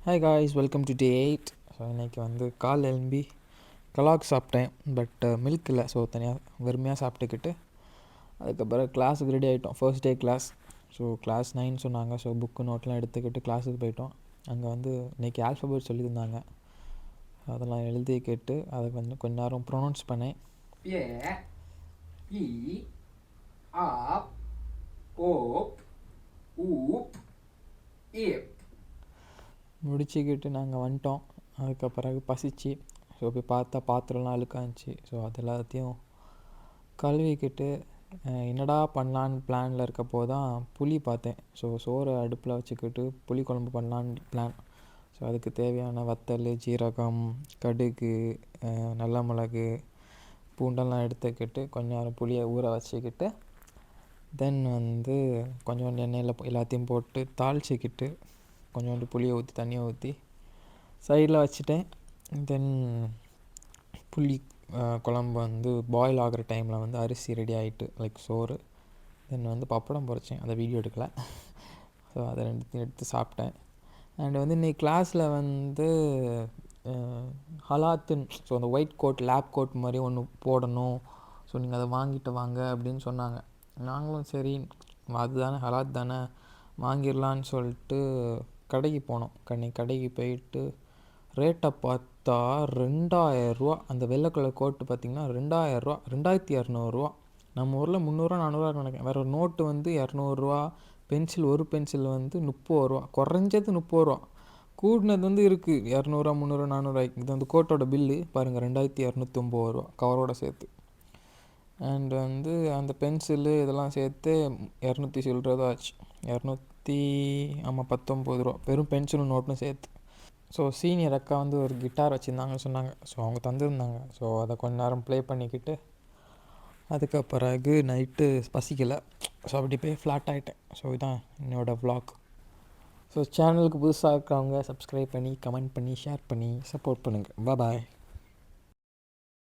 Hi guys, welcome to day 8. So இன்றைக்கி வந்து கால் எழும்பி கலாக் சாப்பிட்டேன். பட் மில்க் இல்லை, ஸோ தனியாக வெறுமையாக சாப்பிட்டுக்கிட்டு அதுக்கப்புறம் கிளாஸுக்கு ரெடி ஆகிட்டோம். First day class. So class 9 சொன்னாங்க. ஸோ புக்கு நோட்லாம் எடுத்துக்கிட்டு கிளாஸுக்கு போயிட்டோம். அங்கே வந்து இன்றைக்கி ஆல்ஃபபெட் சொல்லியிருந்தாங்க. அதெல்லாம் எழுதிக்கிட்டு அதை வந்து கொஞ்ச நேரம் ப்ரொனவுன்ஸ் பண்ணேன். முடிச்சுக்கிட்டு நாங்கள் வந்துட்டோம். அதுக்கு பிறகு பசிச்சு. ஸோ போய் பார்த்தா பாத்திரம்லாம் அழுக்காந்துச்சு. ஸோ அது எல்லாத்தையும் கழுவிக்கிட்டு என்னடா பண்ணலான்னு பிளானில் இருக்கப்போ தான் புளி பார்த்தேன். ஸோ சோறு அடுப்பில் வச்சுக்கிட்டு புளி குழம்பு பண்ணலான்னு பிளான். ஸோ அதுக்கு தேவையான வத்தல், ஜீரகம், கடுகு, நல்ல மிளகு, பூண்டெல்லாம் எடுத்துக்கிட்டு கொஞ்சம் நேரம் புளியை ஊற வச்சுக்கிட்டு தென் வந்து கொஞ்சோண்டு எண்ணெயில் எல்லாத்தையும் போட்டு தாளிச்சிக்கிட்டு கொஞ்சோண்டு புளியை ஊற்றி தண்ணியை ஊற்றி சைடில் வச்சுட்டேன். தென் புளி குழம்பு வந்து பாயில் ஆகிற டைமில் வந்து அரிசி ரெடி ஆகிட்டு லைக் சோறு. தென் வந்து பப்படம் பொரித்தேன், அதை வீடியோ எடுக்கலை. ஸோ அதை ரெண்டுத்தையும் எடுத்து சாப்பிட்டேன். அண்ட் வந்து இன்றைக்கி கிளாஸில் வந்து ஹலாத்துன்னு, ஸோ அந்த ஒயிட் கோட் லேப் கோட் மாதிரி ஒன்று போடணும். ஸோ நீங்கள் அதை வாங்கிட்டு வாங்க அப்படின்னு சொன்னாங்க. நாங்களும் சரி அதுதானே ஹலாத் தானே வாங்கிடலான்னு சொல்லிட்டு கடைக்கு போனோம். கடைக்கு போயிட்டு ரேட்டை பார்த்தா 2000 அந்த வெள்ளை கலர் கோட்டு பார்த்திங்கன்னா 2000, 2200. நம்ம ஊரில் 300, 400 நினைக்கிறேன். வேறு ஒரு நோட்டு வந்து 200, பென்சில் ஒரு பென்சில் வந்து 30 குறைஞ்சது 30. கூடினது வந்து இருக்குது 200, 300, 400. இது வந்து கோட்டோட பில்லு பாருங்கள், 2290 கவரோடு சேர்த்து. அண்ட் வந்து அந்த பென்சிலு இதெல்லாம் சேர்த்து 200 சில்லறதா ஆச்சு. 219 வெறும் பென்சிலும் நோட்டும் சேர்த்து. ஸோ சீனியர் அக்கா வந்து ஒரு கிட்டார் வச்சுருந்தாங்கன்னு சொன்னாங்க. ஸோ அவங்க தந்துருந்தாங்க. ஸோ அதை கொஞ்ச நேரம் ப்ளே பண்ணிக்கிட்டு அதுக்கு பிறகு நைட்டு பசிக்கலை. ஸோ அப்படி போய் ஃப்ளாட் ஆகிட்டேன். ஸோ இதுதான் என்னோடய வ்ளாக். ஸோ சேனலுக்கு புதுசாக இருக்கவங்க சப்ஸ்கிரைப் பண்ணி, கமெண்ட் பண்ணி, ஷேர் பண்ணி சப்போர்ட் பண்ணுங்கள். பாய்.